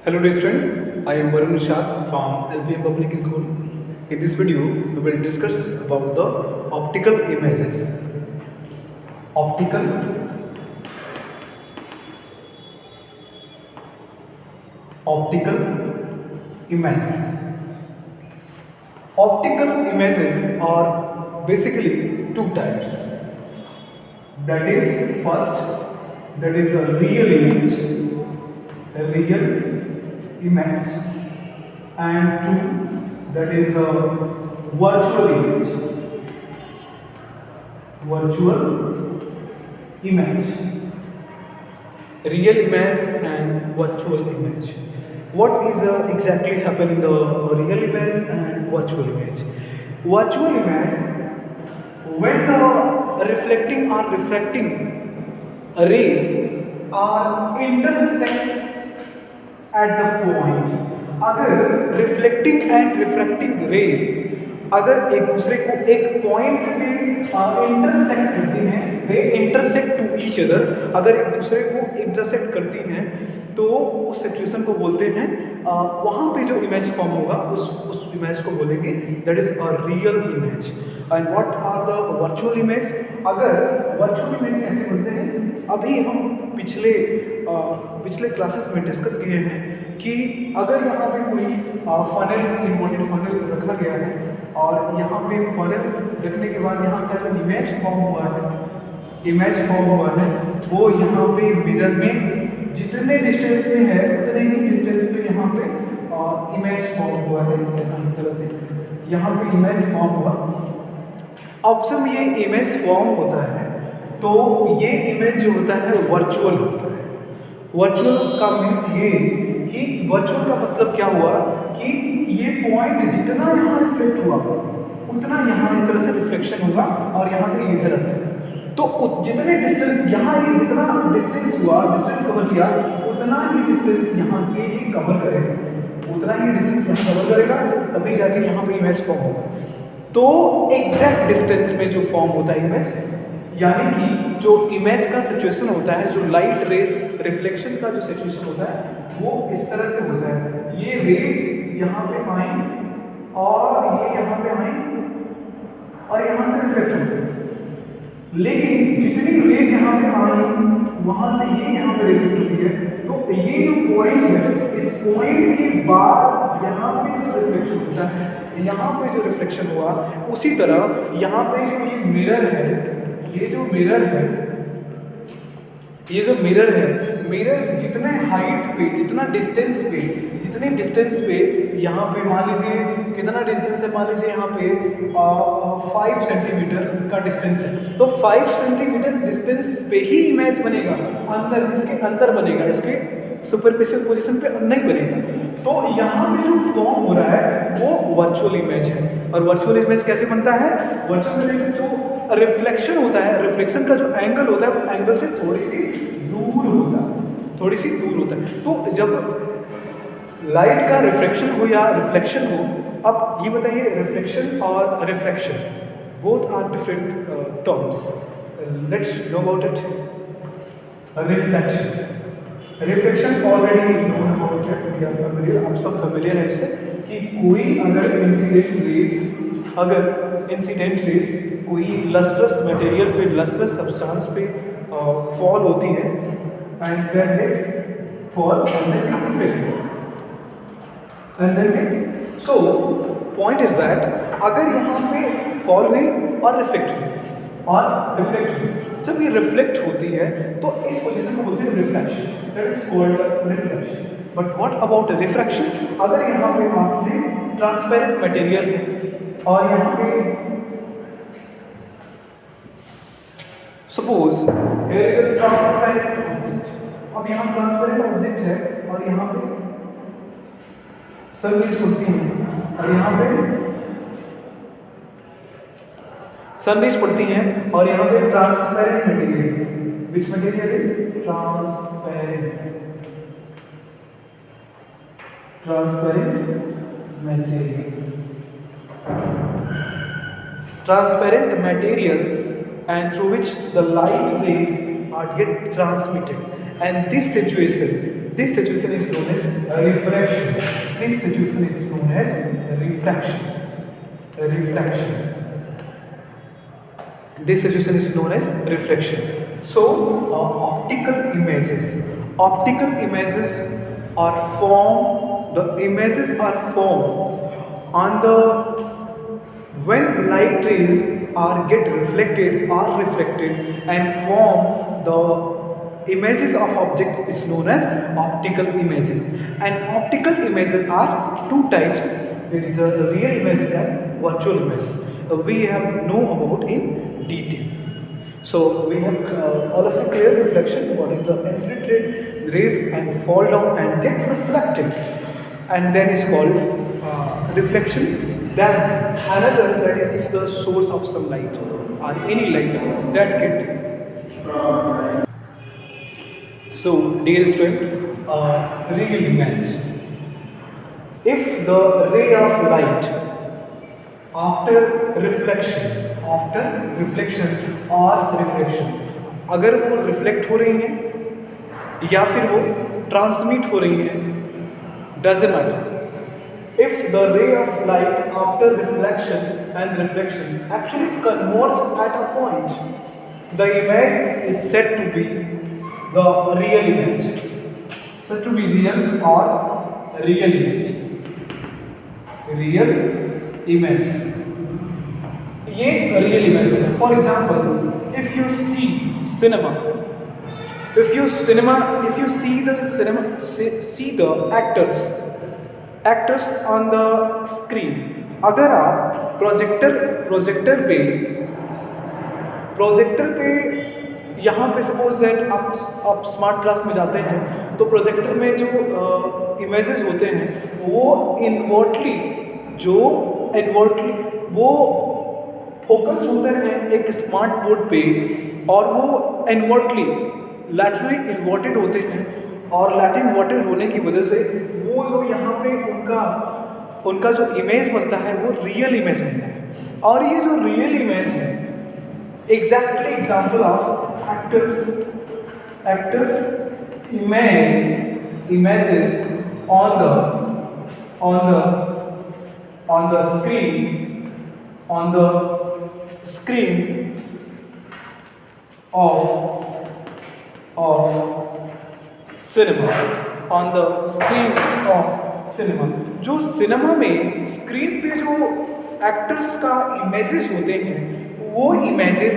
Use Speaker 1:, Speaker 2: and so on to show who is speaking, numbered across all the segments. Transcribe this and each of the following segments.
Speaker 1: Hello dear student, I am Varun Nishad from LPM Public School. In this video, we will discuss about the optical images. Optical images. Optical images are basically two types. That is first, that is a real image, and two, that is a virtual image. Real image and virtual image. What is exactly happening in the real image and virtual image? Virtual image, when the reflecting or refracting rays are intersect at the point, अगर reflecting and refracting raise अगर एक दूसरे को एक point पे intersect करती हैं, they intersect to each other, अगर एक दूसरे को इंटरसेक्ट करती हैं तो उस सिचुएशन को बोलते हैं, वहाँ पे जो इमेज फॉर्म होगा उस इमेज को बोलेंगे that is a real image. And what are the virtual image? अगर वर्चुअल इमेज कैसे बोलते हैं, अभी हम पिछले क्लासेस में डिस्कस किए हैं कि अगर यहाँ पे कोई फनल इन्वर्टेड फनल रखा गया है और यहाँ पे फनल रखने के बाद यहाँ का जो इमेज फॉर्म हुआ है वो यहाँ पे मिरर में जितने डिस्टेंस पे है उतने ही डिस्टेंस पे यहाँ पे इमेज फॉर्म हुआ है. इस तरह से यहाँ पे इमेज फॉर्म हुआ. अब जब ये इमेज फॉर्म होता है तो ये इमेज जो होता है वर्चुअल होता है. वर्चुअल का मीन्स ये कि वर्चुअल का मतलब क्या हुआ कि ये पॉइंट जितना यहाँ रिफ्लेक्ट हुआ उतना यहाँ इस तरह से रिफ्लेक्शन होगा और यहाँ से इधर आता है. तो जितने डिस्टेंस यहाँ ये जितना डिस्टेंस कवर किया उतना ही डिस्टेंस यहाँ पे ये कवर करेगा, उतना ही डिस्टेंस यहाँ कवर करेगा, तभी जाके यहाँ पे इमेज फॉर्म होगा. तो एग्जैक्ट डिस्टेंस में जो फॉर्म होता है इमेज, यानी कि जो इमेज का सिचुएशन होता है, जो लाइट रेज रिफ्लेक्शन का जो सिचुएशन होता है वो इस तरह से होता है. ये रेज यहाँ पे आई और ये यहाँ पे आई और यहाँ से रिफ्लेक्ट हो, लेकिन जितनी रेज यहाँ पे आई वहां से ये यहाँ पे रिफ्लेक्ट होती है. तो ये जो पॉइंट है, इस पॉइंट के बाद यहाँ पे जो रिफ्लेक्शन होता है, यहाँ पे जो रिफ्लेक्शन हुआ उसी तरह यहाँ पे जो ये मिरर है, मिरर जितने हाइट पे जितने डिस्टेंस पे यहाँ पे मान लीजिए कितना डिस्टेंस है, मान लीजिए यहाँ पे 5 सेंटीमीटर का डिस्टेंस है, तो 5 सेंटीमीटर डिस्टेंस पे ही इमेज बनेगा, इसके अंदर बनेगा, इसके सुपरफिशियल पोजीशन पे नहीं बनेगा. तो यहाँ पे जो फॉर्म हो रहा है वो वर्चुअल इमेज है. और वर्चुअल इमेज कैसे बनता है? वर्चुअल इमेज जो रिफ्लेक्शन होता है, रिफ्लेक्शन का जो एंगल होता है वो एंगल से थोड़ी सी दूर होता है. तो जब लाइट का रिफ्लेक्शन हो या रिफ्लेक्शन हो, अब ये बताइए रिफ्लेक्शन और refraction both are different terms. Let's know about it. Reflection already known about it, we are familiar, आप सब फैमिलियर है इससे कि कोई अगर इंसिडेंट रेज कोई लस्ट्रस मटेरियल पे, लस्ट्रस सब्सटेंस पे फॉल होती है and then it fall and then it reflect and then so point is that अगर यहाँ पे फॉल हुई और रिफ्लेक्ट हुई, जब ये रिफ्लेक्ट होती है तो इस पोजीशन को बोलते हैं reflection, that is called reflection. But what about refraction? अगर यहाँ पे आपने ट्रांसपेरेंट मटेरियल है और यहाँ पे सपोज ट्रांसपेरेंट ऑब्जेक्ट, अब यहाँ ट्रांसपेरेंट ऑब्जेक्ट है और यहाँ पे सनरेज पड़ती है और यहाँ पे सनरेज पड़ती हैं और यहाँ पे transparent material, which material is transparent material and through which the light rays are get transmitted. And this This situation is known as refraction. This situation is known as refraction. Refraction. This situation is known as reflection. So, optical images are formed. The images are formed on the when light rays get reflected and form the images of object is known as optical images. And optical images are two types. There is a real image and virtual image. We have know about in detail. So we have all of you clear reflection. What is the infiltrate rays and fall down and get reflected, and then is called reflection. Then another, that is if the source of some light or any light that get. So dear student, real image. If the ray of light after reflection or reflection, अगर वो reflect हो रही है या फिर वो transmit हो रही है, doesn't matter. If the ray of light after reflection actually converts at a point, the image is said to be the real image. Said to be real or real image. Real image. ये real image है. For example, if you see cinema, if you see the actors on the screen, अगर आप projector पे यहाँ पे suppose that आप smart class में जाते हैं तो प्रोजेक्टर में जो इमेजेस होते हैं वो इनवर्टली वो फोकस होते हैं एक स्मार्ट बोर्ड पे, और वो इनवर्टली लैटरली इन्वर्टेड होते हैं, और लैटरली इन्वर्टेड होने की वजह से वो जो यहाँ पे उनका जो इमेज बनता है वो रियल इमेज बनता है. और ये जो रियल इमेज है exactly example of actors images on the screen of cinema, on the screen of cinema. जो सिनेमा में स्क्रीन पे जो एक्टर्स का इमेजेस होते हैं वो इमेजेस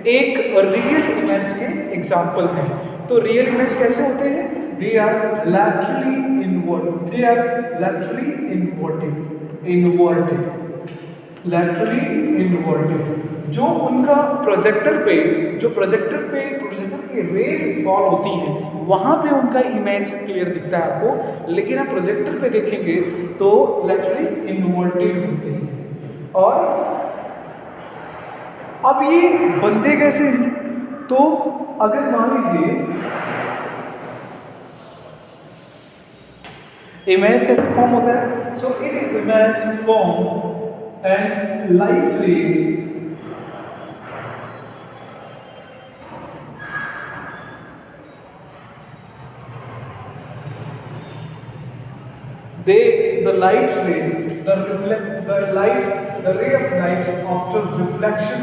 Speaker 1: एक रियल इमेज के एग्जाम्पल हैं. तो रियल इमेज कैसे होते हैं? They are laterally inverted. जो उनका प्रोजेक्टर की रेज फॉल होती हैं वहाँ पे उनका इमेज क्लियर दिखता है आपको, लेकिन आप प्रोजेक्टर पे देखेंगे तो लैटरली इन्वर्टेड होते हैं. और अब ये बनते कैसे हैं? तो अगर मान लीजिए इमेज कैसे फॉर्म होता है? सो it is image form and light rays the ray of light after reflection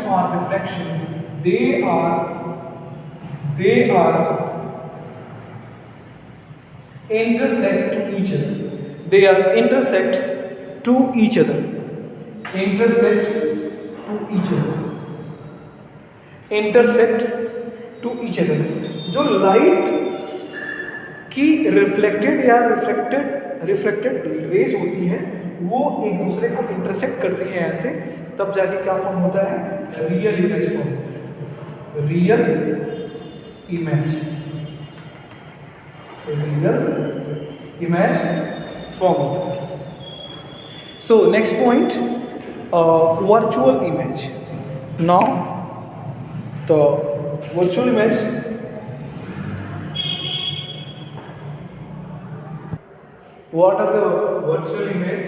Speaker 1: they are intersect to each other. जो लाइट की रिफ्लेक्टेड रेज होती हैं वो एक दूसरे को इंटरसेक्ट करती हैं ऐसे, तब जाके क्या फॉर्म होता है? Real image form. Real image form होता है. So next point, virtual image. Now the virtual image What are the virtual image?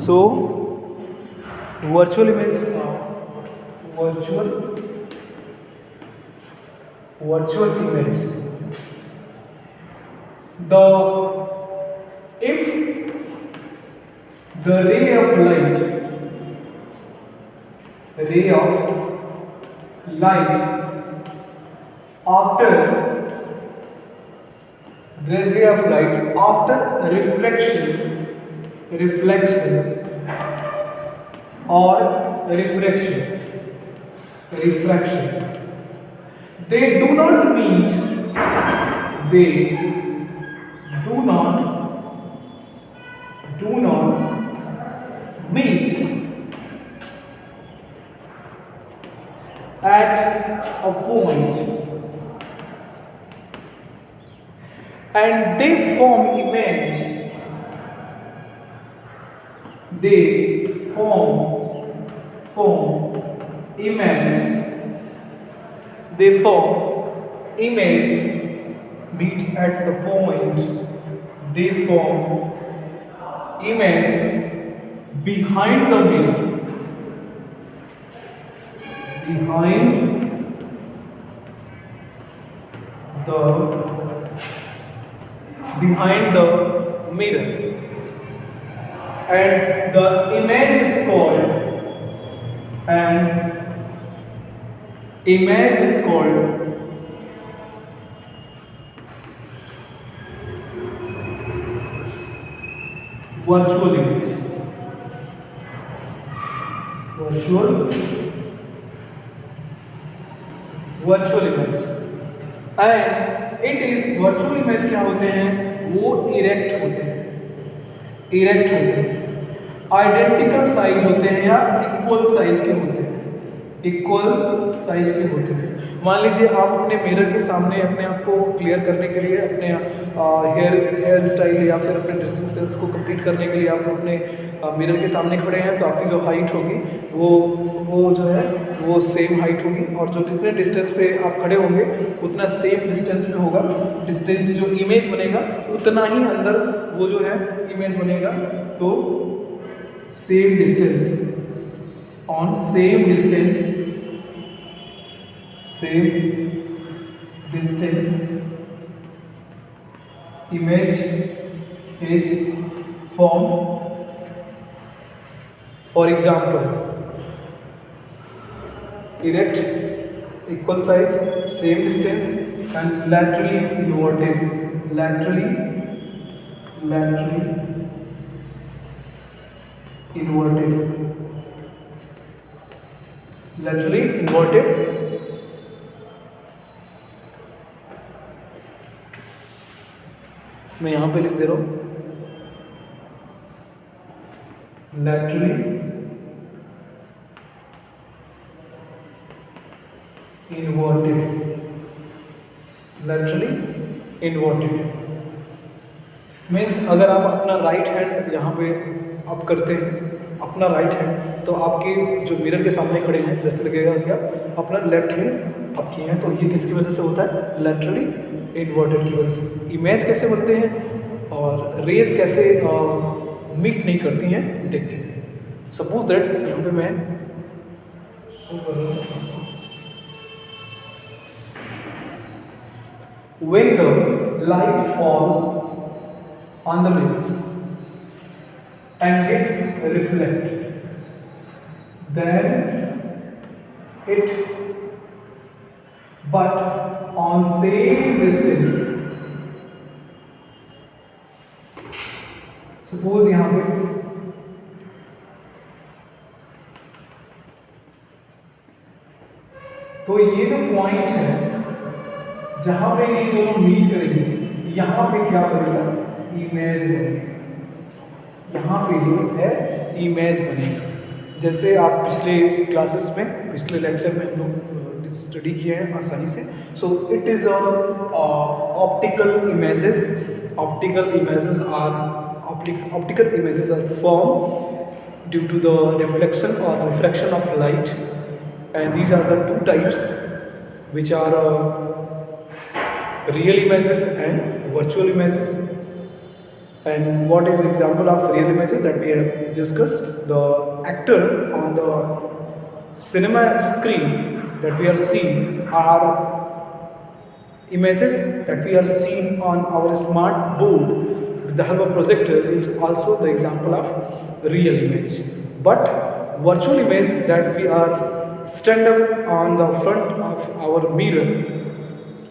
Speaker 1: So, virtual image virtual image. The if the ray of light after the ray of light after reflection or refraction, they do not meet at a point, and they form image meet at the point, they form image behind the mirror, behind the mirror, and the image is called virtual image. virtual image and it is virtual image क्या होते हैं, वो erect होते हैं identical size होते हैं या equal size के होते हैं। मान लीजिए आप अपने मिरर के सामने अपने आप को क्लियर करने के लिए, अपने हेयर स्टाइल या फिर अपने ड्रेसिंग सेंस को कंप्लीट करने के लिए आप अपने मिरर के सामने खड़े हैं, तो आपकी जो हाइट होगी वो जो है वो सेम हाइट होगी, और जो जितने डिस्टेंस पे आप खड़े होंगे उतना सेम डिस्टेंस पे होगा। डिस्टेंस जो इमेज बनेगा उतना ही अंदर वो जो है इमेज बनेगा। तो same distance image is formed. For example, erect, equal size, same distance, and laterally inverted. Laterally inverted. मैं यहां पे लिख दे रहा हूं laterally inverted मीन्स अगर आप अपना राइट हैंड यहाँ पे अप करते हैं, अपना राइट हैंड, तो आपके जो मिरर के सामने खड़े हैं जैसे लगेगा कि आप अपना लेफ्ट हैंड अप किए हैं। तो ये किसकी वजह से होता है, लैटरली इन्वर्टेड की वजह से। इमेज कैसे बनते हैं और रेज कैसे मीट नहीं करती हैं देखते हैं। सपोज दैट यहाँ पे मैं when the light fall on the mirror and it reflect, then it but on same distance, suppose यहाँ पे तो ये जो पॉइंट है जहां पे ये दोनों मीट करेंगे, यहां पे क्या बनेगा, इमेज बनेगा। यहां पे जो है इमेज बनेगा। जैसे आप पिछले क्लासेस में, पिछले लेक्चर में हम लोग स्टडी किए हैं आसानी से। So it is optical images are form due to the reflection और refraction of light, and these are the two types which are real images and virtual images. And what is example of real images that we have discussed? The actor on the cinema screen that we are seeing are images that we are seeing on our smart board with the help of projector is also the example of real image. But virtual image that we are stand up on the front of our mirror,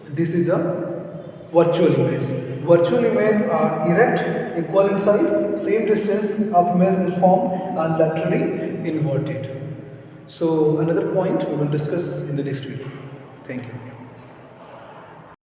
Speaker 1: this is a virtual image. Virtual image are erect, equal in size, same distance of image is formed and laterally inverted. So another point we will discuss in the next video. Thank you.